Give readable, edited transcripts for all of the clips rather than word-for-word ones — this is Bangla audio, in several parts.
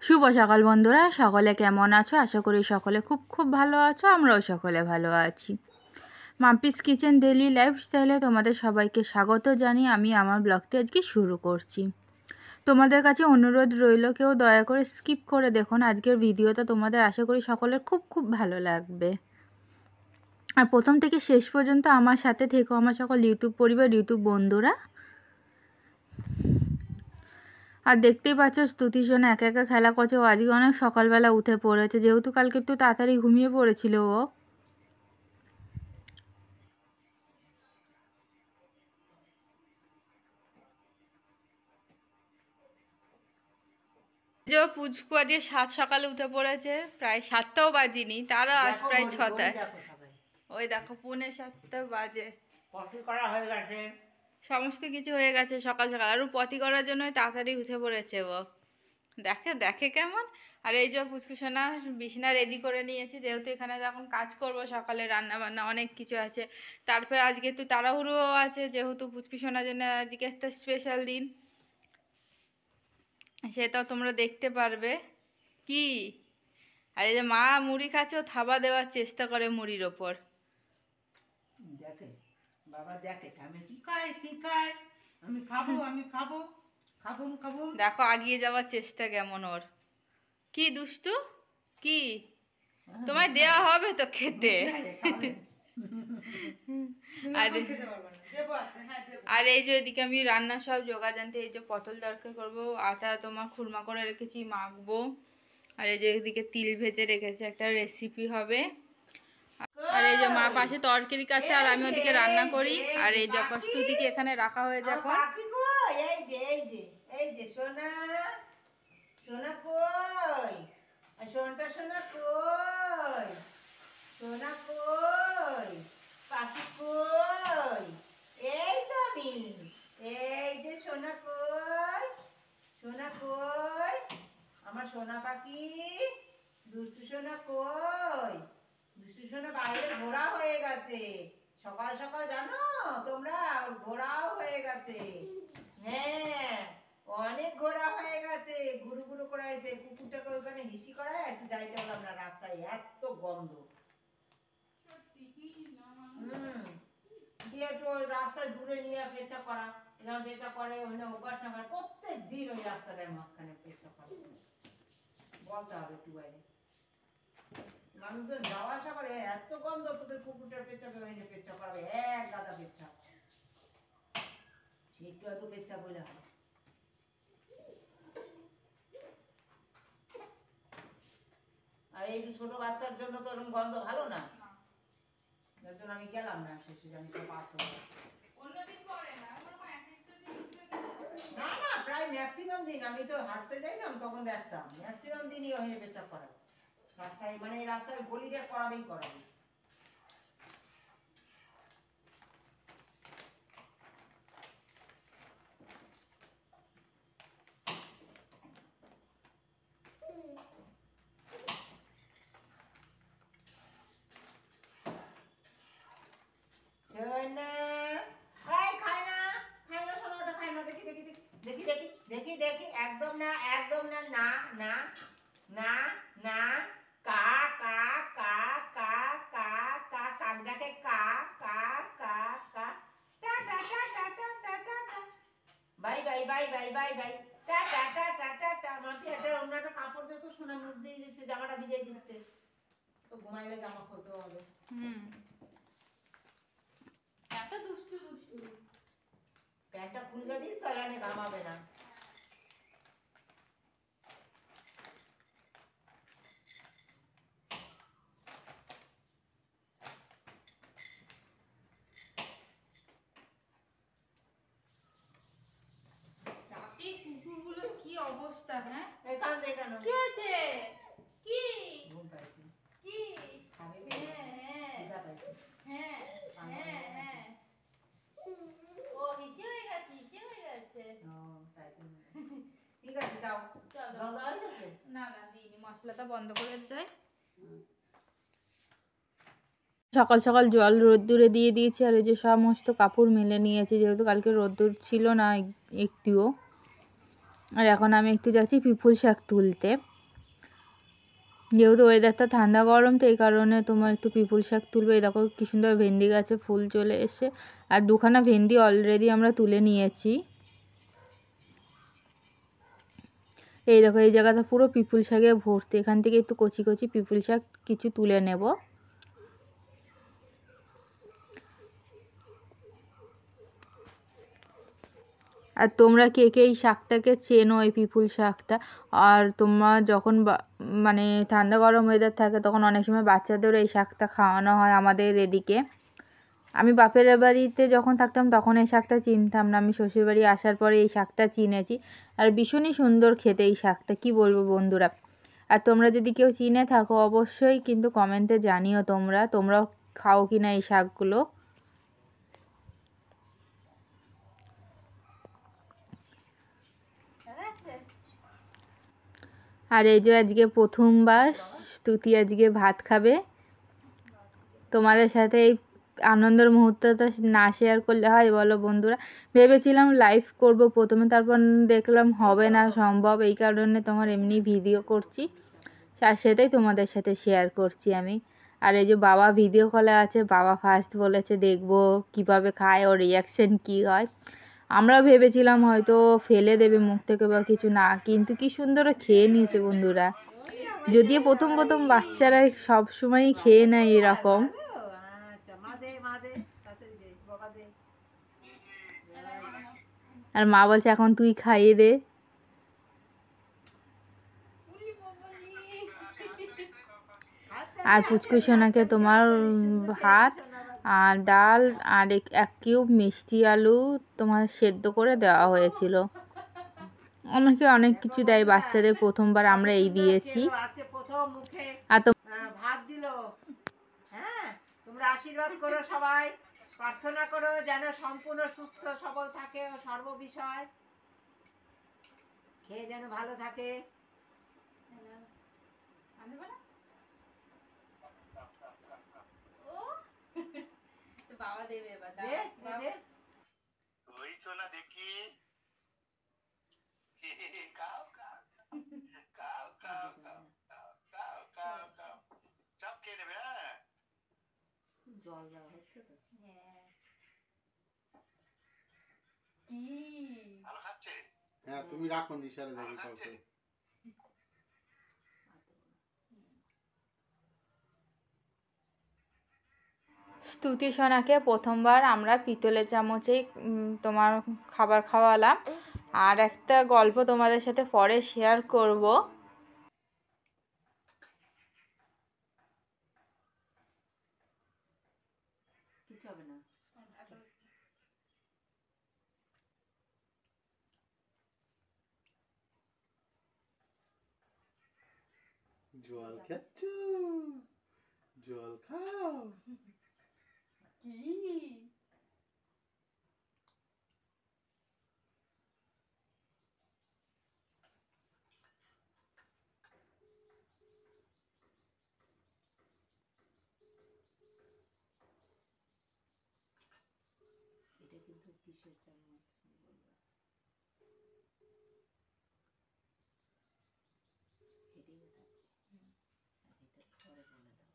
শুভ সকাল বন্ধুরা, সকলে কেমন আছো? আশা করি সকলে খুব খুব ভালো আছো। আমরাও সকলে ভালো আছি। মাম্পিস কিচেন ডেইলি লাইফস্টাইলে তোমাদের সবাইকে স্বাগত জানিয়ে আমি আমার ব্লগটি আজকে শুরু করছি। তোমাদের কাছে অনুরোধ রইল, কেউ দয়া করে স্কিপ করে দেখো না আজকের ভিডিওটা, তোমাদের আশা করি সকলের খুব খুব ভালো লাগবে। আর প্রথম থেকে শেষ পর্যন্ত আমার সাথে থেকো, আমার সকল ইউটিউব পরিবার, ইউটিউব বন্ধুরা। আর দেখতেই পাচ্ছ স্তুতি সোনা একা একা খেলা করছে। ও আজকে অনেক সকালবেলা উঠে পড়েছে, যেহেতু কালকে একটু তাড়াতাড়ি ঘুমিয়ে পড়েছিল ও। যে পুচকু আজকে 7 সকালে উঠে পড়েছে, প্রায় 7টাও বাজিনি, তারও আজ প্রায় 6টায়। ওই দেখো 6:45 বাজে। পটি করা হয়ে গেছে, সমস্ত কিছু হয়ে গেছে সকাল সকাল। আর ও পটি করার জন্য তাড়াতাড়ি উঠে পড়েছে ও। দেখে দেখে কেমন। আর এই যে পুচকুসোনা বিছানা রেডি করে নিয়েছি, যেহেতু এখানে যখন কাজ করব সকালে রান্না বান্না অনেক কিছু আছে। তারপরে আজকে একটু তাড়াহুড়োও আছে, যেহেতু পুচকুসোনার জন্য আজকে একটা স্পেশাল দিন, সেটাও তোমরা দেখতে পারবে। কি আর এই যে মা মুড়ি খাচ্ছে, ও থাবা দেওয়ার চেষ্টা করে মুড়ির ওপর। দেখে বাবা, দেখে আমি কি খাই, কি খাই, আমি খাবো, আমি খাবো, খাবো খাবো। দেখো আগিয়ে যাওয়ার চেষ্টা কেমন ওর। কি দুষ্টু কি, তোমায় দেওয়া হবে তো খেতে। আর আর এই যে এদিকে আমি রান্না সব জোগাড় জানতে, এই যে পটল তরকারি করবো, আটা তোমার খুরমা করে রেখেছি, মাখবো। আর এই যে এদিকে তিল ভেজে রেখেছি, একটা রেসিপি হবে। আর এই যে মা পাশে তরকারি কাছে, আর আমি ওদিকে রান্না করি। আর এই যে প্রস্তুতিকে এখানে রাখা হয়ে যায় এখন। এই যে এই যে এই যে সোনা, সোনা কই, সোনটা সোনা কই, সোনা কই, পাখি কই, এই তো আমি, এই যে সোনা কই, সোনা কই, আমার সোনা পাখি, দুষ্টু সোনা কই, দুষ্টু সোনা বাইরে ঘোরা হয়ে গেছে। সকাল সকাল জানো তোমরা, ওর ঘোরাও হয়ে গেছে। হ্যাঁ, অনেক ঘোরা হয়ে গেছে, গুরু গুরু করে আছে। কুকুরটাকে ওখানে হিসি করায় একটু যাইতে পারলাম না, রাস্তায় এত গন্ধ। দিয়ে একটু ওই রাস্তায় দূরে নিয়ে পেঁচা করা, যেমন পেঁচা করে ওখানে অভ্যাস না করে, প্রত্যেক দিন ওই রাস্তাটার মাঝখানে পেঁচা করে। বলতে হবে একটু বাইরে, মানুষজন যাওয়া আসা করে, এত গন্ধ, তোদের কুকুরটার পেঁচাবে ওখানে পেঁচা করাবে, এক গাদা পেঁচা, একটু একটু পেঁচা বলে হয়। আর এই ছোট বাচ্চার জন্য তো এরকম গন্ধ ভালো না, যার জন্য আমি গেলাম না, শেষে জানি তো পাস হলো। না না, প্রায় ম্যাক্সিমাম দিন আমি তো হাঁটতে যাইতাম, তখন দেখতাম ম্যাক্সিমাম দিনই ওখানে পেঁচা করায় রাস্তায়, মানে এই রাস্তায় গলিটা করাবেই করাবে। একদম না, একদম না, না না না না, কা কা কা কা কা কা, কাক ডাকে কা কা কা কা, টা টা টা টা টা টা টা টা, bye bye bye bye bye bye, টা টা টা টা টা টা। মাটি একটা অন্য একটা কাপড় দিয়ে তো সোনা মুখ দিয়ে দিচ্ছে, জামাটা ভিজিয়ে দিচ্ছে, তো ঘুমাইলে জামা খুলতে হবে। এত দুষ্টু দুষ্টু। প্যান্টটা খুলতে দিস, তাহলে ঘামাবে না। কুকুরগুলো কি অবস্থা, হ্যাঁ? এখান থেকে কেন কি হয়েছে? কি ঘুম পাইছি, কি? খাবে, হ্যাঁ পাইছি, হ্যাঁ হ্যাঁ হ্যাঁ, ও হিসি হয়ে গেছে, হিসি হয়ে গেছে। ও তাই তো। ঠিক আছে, যাও। চলো। জল দেওয়া হয়ে গেছে? না না দিইনি, মশলাটা বন্ধ করে যাই। সকাল সকাল জল রোদ্দুরে দিয়ে দিয়েছি, আর এই যে সমস্ত কাপড় মেলে নিয়েছি, যেহেতু কালকে রোদ্দুর ছিল না একটুও। আর এখন আমি একটু যাচ্ছি পিপুল শাক তুলতে। যেহেতু ওয়েদারটা ঠান্ডা গরম, তো এই কারণে তোমার একটু পিপুল শাক তুলবে। এই দেখো কি সুন্দর ভেন্ডি গাছে ফুল চলে এসছে, আর দুখানা ভেন্ডি অলরেডি আমরা তুলে নিয়েছি। এই দেখো এই জায়গাটা পুরো পিপুল শাকে ভর্তি, এখান থেকে একটু কচি কচি পিপুল শাক কিছু তুলে নেব। আর তোমরা কে কে এই শাকটাকে চেনো, এই পিপুল শাকটা? আর তোমার যখন মানে ঠান্ডা গরম ওয়েদার থাকে তখন অনেক সময় বাচ্চাদেরও এই শাকটা খাওয়ানো হয় আমাদের এদিকে। আমি বাপের বাড়িতে যখন থাকতাম তখন এই শাকটা চিনতাম না, আমি শ্বশুরবাড়ি আসার পরে এই শাকটা চিনেছি। আর ভীষণই সুন্দর খেতে এই শাকটা, কি বলবো বন্ধুরা। আর তোমরা যদি কেউ চিনে থাকো অবশ্যই কিন্তু কমেন্টে জানিও তোমরাও খাও কি না এই শাকগুলো। আর এই যে আজকে প্রথমবার স্তুতি আজকে ভাত খাবে, তোমাদের সাথে এই আনন্দের মুহূর্তটা না শেয়ার করলে হয় বলো বন্ধুরা। ভেবেছিলাম লাইভ করব প্রথমে, তারপর দেখলাম হবে না সম্ভব, এই কারণে তোমার এমনি ভিডিও করছি, আর সেটাই তোমাদের সাথে শেয়ার করছি আমি। আর এই যে বাবা ভিডিও কলে আছে, বাবা ফার্স্ট বলেছে দেখবো কিভাবে খায়, ওর রিয়াকশন কি হয়। আমরা ভেবেছিলাম হয়তো ফেলে দেবে মুখ থেকে বা কিছু, না কিন্তু কি সুন্দর খেয়ে নিয়েছে বন্ধুরা। যদিও প্রথম প্রথম বাচ্চারা সব সময়ই খেয়ে নেয় এরকম। আর মা বলছে এখন তুই খাইয়ে দে। আর পুচকু সোনাকে তোমার ভাত আর ডাল আর এক কিউব মিষ্টি আলু তোমার সেদ্ধ করে দেওয়া হয়েছিল। অনেকে অনেক কিছু দেয় বাচ্চাদের, প্রথমবার আমরা এই দিয়েছি। আর তো ভাত দিল। হ্যাঁ, তোমরা আশীর্বাদ করো, সবাই প্রার্থনা করো যেন সম্পূর্ণ সুস্থ সবল থাকে ও সর্ববিষয় খেয়ে যেন ভালো থাকে। বাবা দেবে এবার, ওই সোনা দেখি খাও খাও খাও খাও খাও খাও খাও খাও সব খেয়ে নেবে। হ্যাঁ, জল দেওয়া হচ্ছে তো। হ্যাঁ, কি ভালো খাচ্ছে। হ্যাঁ, তুমি রাখো, নিশারে দেখি কাউকে। স্তুতি সোনাকে প্রথমবার আমরা পিতলের চামচেই তোমার খাবার খাওয়ালাম। আর একটা গল্প তোমাদের সাথে পরে শেয়ার করব। কিছু হবে না। জল খাচ্ছ, জল খাও। কি এটা কিন্তু কিসের চামচ বলবা, হেডিংয়ে থাকবে, আর ভিতরে পরে বলে দেওয়া।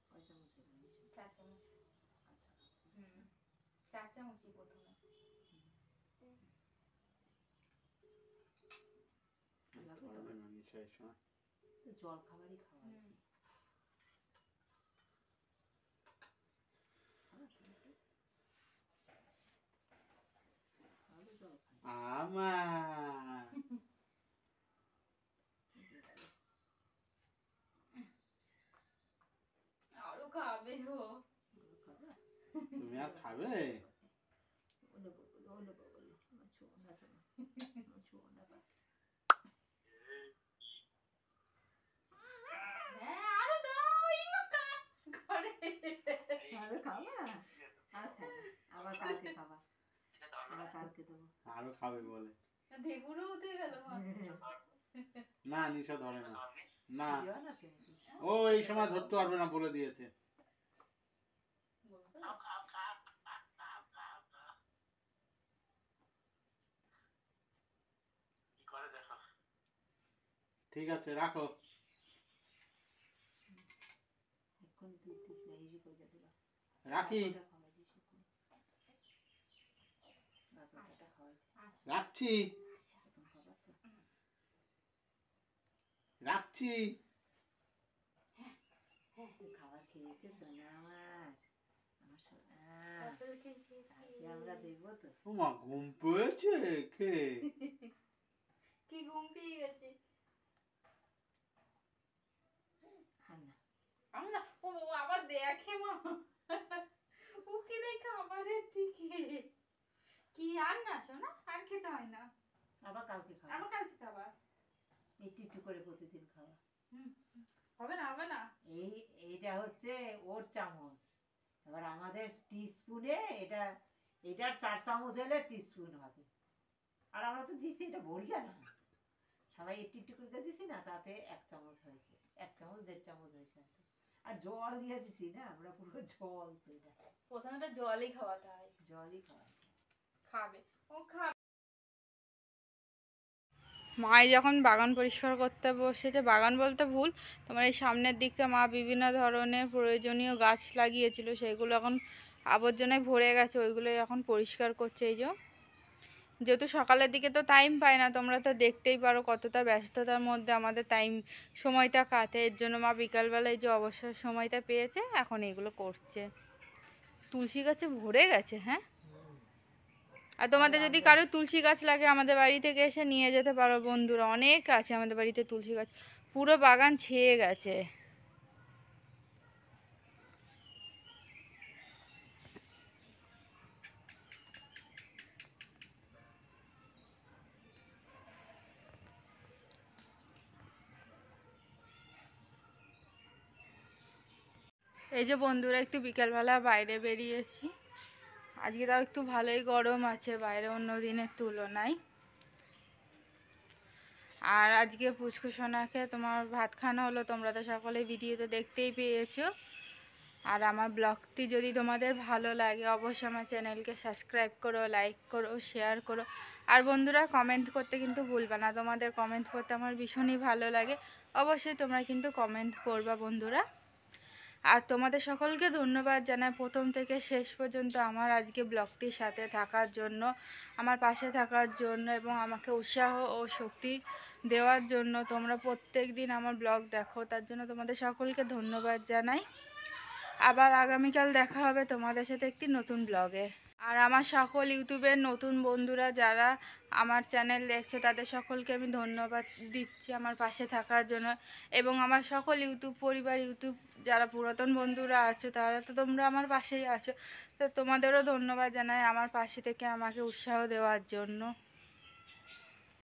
কয় চামচ দেবেন? 4 চামচ। 4 চামচই প্রথমে। জল খাবারই খাওয়াইছি। আমার আরো খাবে ও, তুমি আর খাবে? আবার কালকে খাবা, আবার কালকে দেবো। আরো খাবে বলে ঢেকুরও উঠে গেল। না, নিশা ধরে না। না, ও এই সময় ধরতে পারবে না, বলে দিয়েছে। কি করে দেখো। ঠিক আছে রাখো। এখন দুধ দিস না, ইজি করে দিলাম। রাখি। খাওয়াই দিস এখন। বাবাটা খাওয়াই দে। রাখছি। এখন খাবার তো। রাখছি। খাবার খেয়েছে সোনা আমার, আমার সোনা। আজকে আমরা দেখবো তো। ওমা ঘুম পেয়েছে খেয়ে। কি ঘুম পেয়ে গেছে। আর না, আমরা ও আবার দেখে মা, ও কি দেখে খাবারের দিকে। কি আর না শোনা, আর খেতে হয় না, আবার কালকে খাবো। আবার কালকে খাবার। একটু একটু করে প্রতিদিন খাওয়া। হবে না হবে না। এইটা হচ্ছে ওর চামচ, এবার আমাদের টিস্পুনে এটা, এটার 4 চামচ হলে টিস্পুন হবে। আর আমরা তো দিছি এটা ভরিয়া না, সবাই একটু একটু করে দিছি না, তাতে 1 চামচ হয়েছে, 1 চামচ 1.5 চামচ হয়েছে। আর জল দিয়ে দিছি না, আমরা পুরো জল তো এটা। প্রথমে তো জলই খাওয়াতে হয়। জলই খাওয়া। খাবে ও খাবে। মাই যখন বাগান পরিষ্কার করতে বসেছে, বাগান বলতে ভুল, তোমার এই সামনের দিকটা মা বিভিন্ন ধরনের প্রয়োজনীয় গাছ লাগিয়েছিল, সেগুলো এখন আবর্জনায় ভরে গেছে, ওইগুলোই এখন পরিষ্কার করছে। এই যে যেহেতু সকালের দিকে তো টাইম পাই না, তোমরা তো দেখতেই পারো কতটা ব্যস্ততার মধ্যে আমাদের সময়টা কাটে, এর জন্য মা বিকালবেলায় যে অবসর সময়টা পেয়েছে এখন এগুলো করছে। তুলসী গাছে ভরে গেছে। হ্যাঁ, আর তোমাদের যদি কারো তুলসী গাছ লাগে আমাদের বাড়ি থেকে এসে নিয়ে যেতে পারো বন্ধুরা, অনেক আছে আমাদের বাড়িতে তুলসী গাছ, পুরো বাগান ছেয়ে গেছে। এই যে বন্ধুরা একটু বিকালবেলা বাইরে বেরিয়েছি, আজকে তাও একটু ভালোই গরম আছে বাইরে অন্য দিনের তুলনায়। আর আজকে পুচকু সোনাকে তোমার ভাত খাওয়ানো হলো, তোমরা তো সকলে ভিডিও তো দেখতেই পেয়েছো। আর আমার ব্লগটি যদি তোমাদের ভালো লাগে অবশ্যই আমার চ্যানেলকে সাবস্ক্রাইব করো, লাইক করো, শেয়ার করো। আর বন্ধুরা কমেন্ট করতে কিন্তু ভুলবা না, তোমাদের কমেন্ট করতে আমার ভীষণই ভালো লাগে, অবশ্যই তোমরা কিন্তু কমেন্ট করবা বন্ধুরা। আর তোমাদের সকলকে ধন্যবাদ জানাই প্রথম থেকে শেষ পর্যন্ত আমার আজকে ব্লগটির সাথে থাকার জন্য, আমার পাশে থাকার জন্য এবং আমাকে উৎসাহ ও শক্তি দেওয়ার জন্য। তোমরা প্রত্যেক দিন আমার ব্লগ দেখো, তার জন্য তোমাদের সকলকে ধন্যবাদ জানাই। আবার আগামীকাল দেখা হবে তোমাদের সাথে একটি নতুন ব্লগে। আর আমার সকল ইউটিউবের নতুন বন্ধুরা যারা আমার চ্যানেল দেখছে তাদের সকলকে আমি ধন্যবাদ দিচ্ছি আমার পাশে থাকার জন্য, এবং আমার সকল ইউটিউব পরিবার, ইউটিউব যারা পুরাতন বন্ধুরা আছো তারা তো তোমরা আমার পাশেই আছো, তো তোমাদেরও ধন্যবাদ জানাই আমার পাশে থেকে আমাকে উৎসাহ দেওয়ার জন্য।